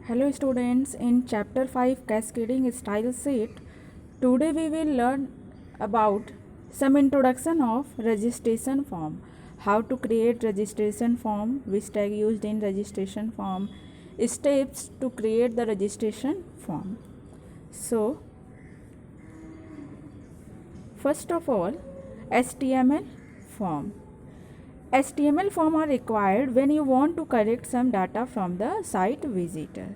Hello students, in chapter 5 Cascading Style Sheet, today we will learn about some introduction of registration form, how to create registration form, which tag used in registration form, steps to create the registration form. So, first of all, HTML form. HTML form are required when you want to correct some data from the site visitor.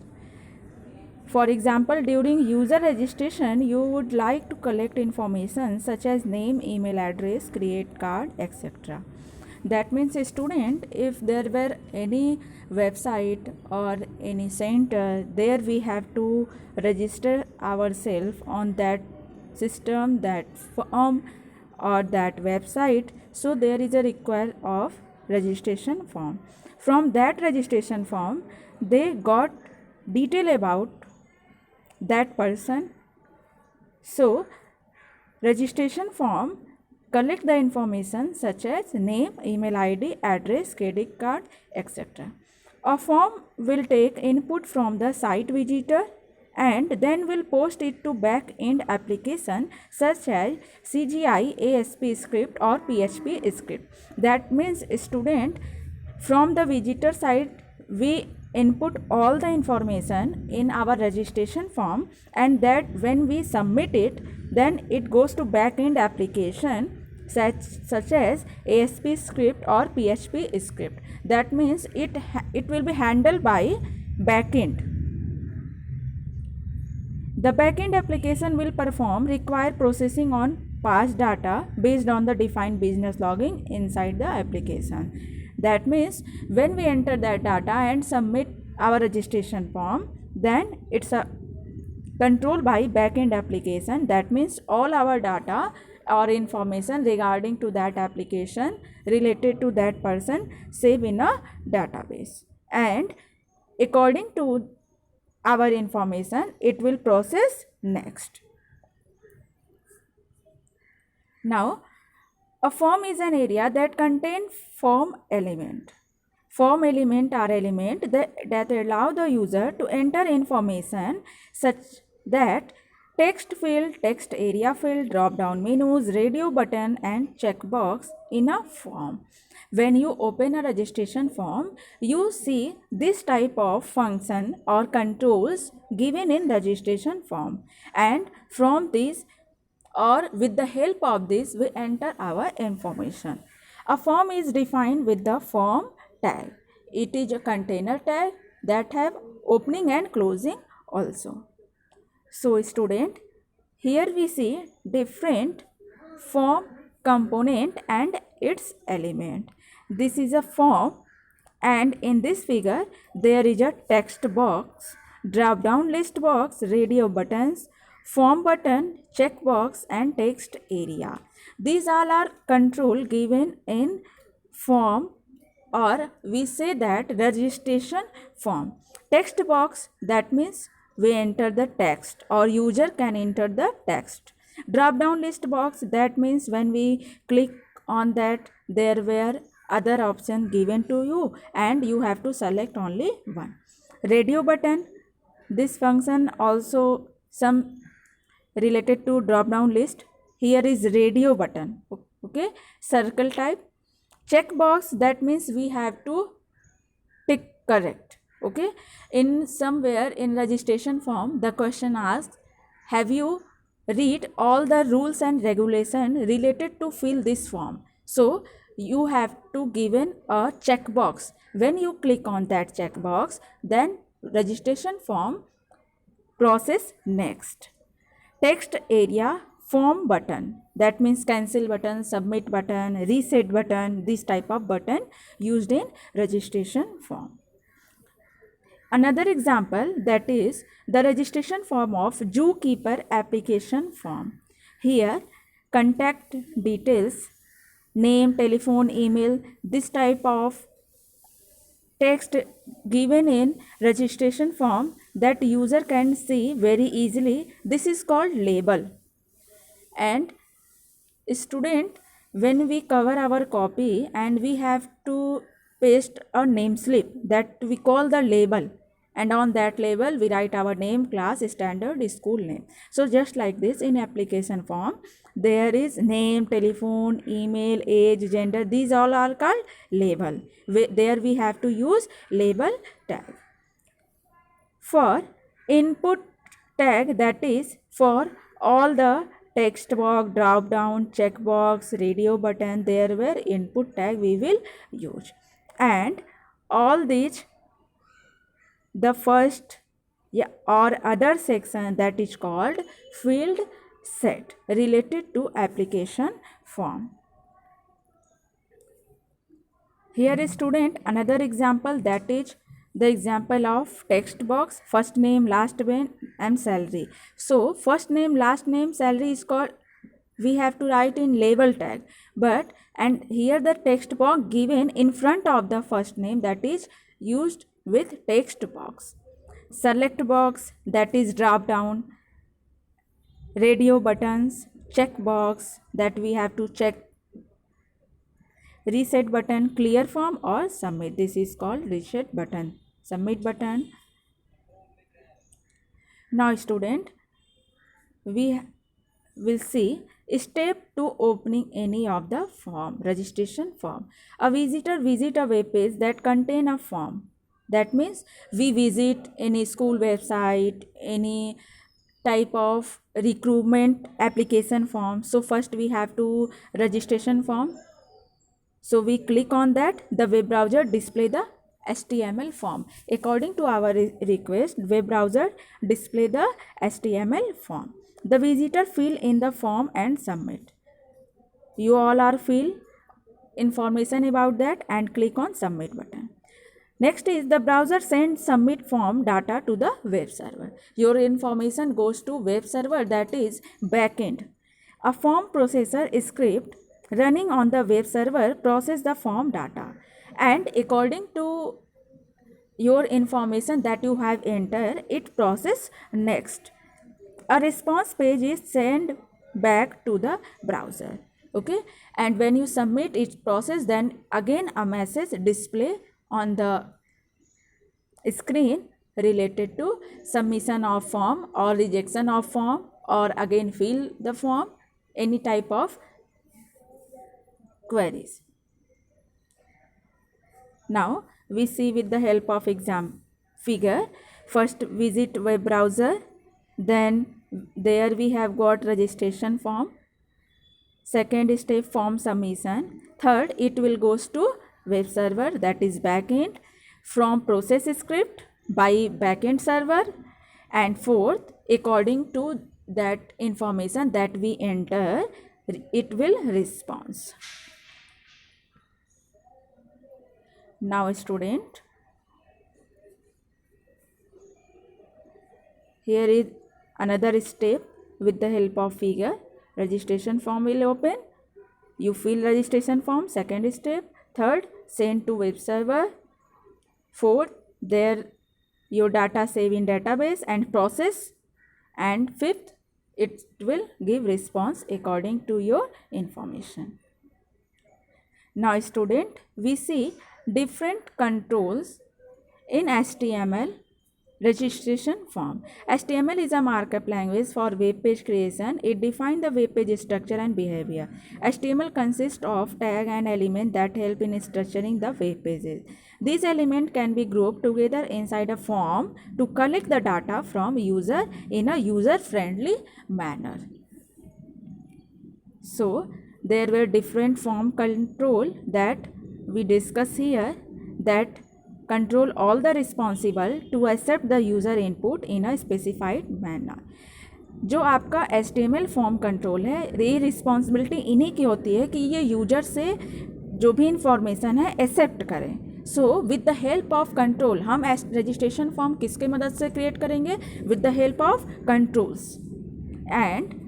For example, during user registration, you would like to collect information such as name, email address, create card, etc. That means a student, if there were any website or any center, there we have to register ourselves on that system, that form or that website. So there is a require of registration form. From that registration form, they got detail about that person. So registration form collect the information such as name, email id, address, credit card, etc. A form will take input from the site visitor and then will post it to back-end application such as CGI, ASP script or PHP script. That means student, from the visitor side we input all the information in our registration form, and that when we submit it, then it goes to backend application such as ASP script or PHP script. That means it will be handled by backend. The backend application will perform required processing on past data based on the defined business logging inside the application. That means when we enter that data and submit our registration form, then it's a controlled by backend application. That means all our data or information regarding to that application related to that person save in a database, and according to our information it will process next. Now, a form is an area that contains form element. Form element are element that allow the user to enter information such that text field, text area field, drop down menus, radio button and checkbox in a form. When you open a registration form, you see this type of function or controls given in registration form, and from this or with the help of this we enter our information. A form is defined with the form tag. It is a container tag that have opening and closing also. So student, here we see different form component and its element. This is a form, and in this figure there is a text box, drop down list box, radio buttons, form button, checkbox and text area. These all are control given in form, or we say that registration form. Text box, that means we enter the text or user can enter the text. Drop down list box, that means when we click on that there were other options given to you and you have to select only one. Radio button, this function also some related to drop down list. Here is radio button, okay, circle type. Checkbox, that means we have to tick correct, okay. In somewhere in registration form the question asks, have you read all the rules and regulation related to fill this form? So you have to given a checkbox. When you click on that checkbox, then registration form process next. Text area form button, that means cancel button, submit button, reset button, this type of button used in registration form. Another example, that is the registration form of zookeeper application form. Here contact details, name, telephone, email, this type of text given in registration form that user can see very easily. This is called label. And student, when we cover our copy and we have to paste a name slip, that we call the label. and on that label we write our name, class, standard, school name. So just like this, in application form there is name, telephone, email, age, gender, these all are called label. There we have to use label tag. For input tag, that is for all the text box, drop down, check box, radio button, there were input tag we will use. And all these, the first or other section, that is called field set related to application form. Here is student another example, that is the example of text box, first name, last name and salary. So first name, last name, salary is called, we have to write in label tag, but and here the text box given in front of the first name, that is used with text box. Select box, that is drop down, radio buttons, check box, that we have to check, reset button, clear form or submit, this is called reset button, submit button. Now student, we will see step 2 opening any of the form, registration form. A visitor visit a web page that contain a form. That means we visit any school website, any type of recruitment application form. So first we have to registration form. So we click on that, the web browser display the HTML form. According to our request, web browser display the HTML form. The visitor fill in the form and submit. You all are fill information about that and click on submit button. Next is the browser sends submit form data to the web server. Your information goes to web server, that is backend. A form processor script running on the web server process the form data, and according to your information that you have entered, it process next. A response page is sent back to the browser. Okay, and when you submit it process, then again a message display on the screen related to submission of form or rejection of form, or again fill the form, any type of queries. Now we see with the help of exam figure. First visit web browser, then there we have got registration form. Second step form submission. Third, it will goes to web server, that is backend, from process script by backend server. And fourth, according to that information that we enter, it will response. Now student, here is another step with the help of figure. Registration form will open, you fill registration form, second step. Third, send to web server. Fourth, there your data save in database and process. And fifth, it will give response according to your information. Now student, we see different controls in HTML registration form. HTML is a markup language for web page creation. It defines the web page structure and behavior. HTML consists of tag and element that help in structuring the web pages. These elements can be grouped together inside a form to collect the data from user in a user-friendly manner. So there were different form control that we discuss here, that control all the responsible to accept the user input in a specified manner. जो आपका HTML form control है, ये responsibility इन्हीं की होती है कि ये यूजर से जो भी इंफॉर्मेशन है एक्सेप्ट करें. So with the help of control हम रजिस्ट्रेशन फॉर्म किसके मदद से क्रिएट करेंगे? With the help of controls. And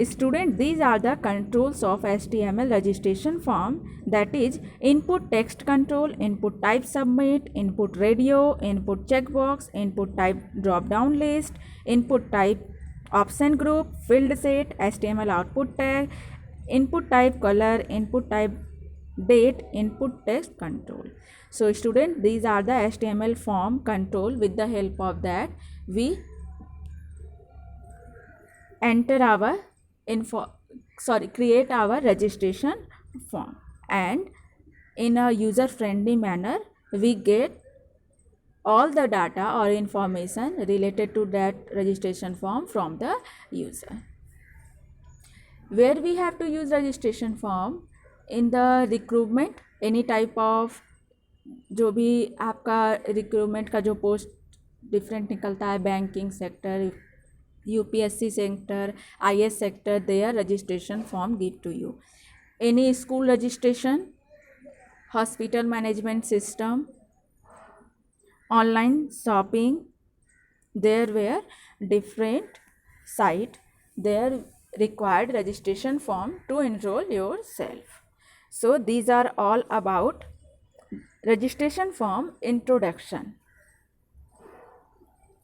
student, these are the controls of HTML registration form, that is input text control, input type submit, input radio, input checkbox, input type drop down list, input type option group, field set, HTML output tag, input type color, input type date input text control. So student, these are the HTML form control. With the help of that we enter our create our registration form, and in a user friendly manner we get all the data or information related to that registration form from the user. Where we have to use registration form? In the recruitment, any type of जो भी आपका recruitment का जो post different निकलता है, banking sector, UPSC sector, IAS sector, there registration form give to you. Any school registration, hospital management system, online shopping, there were different site, there required registration form to enroll yourself. So these are all about registration form introduction.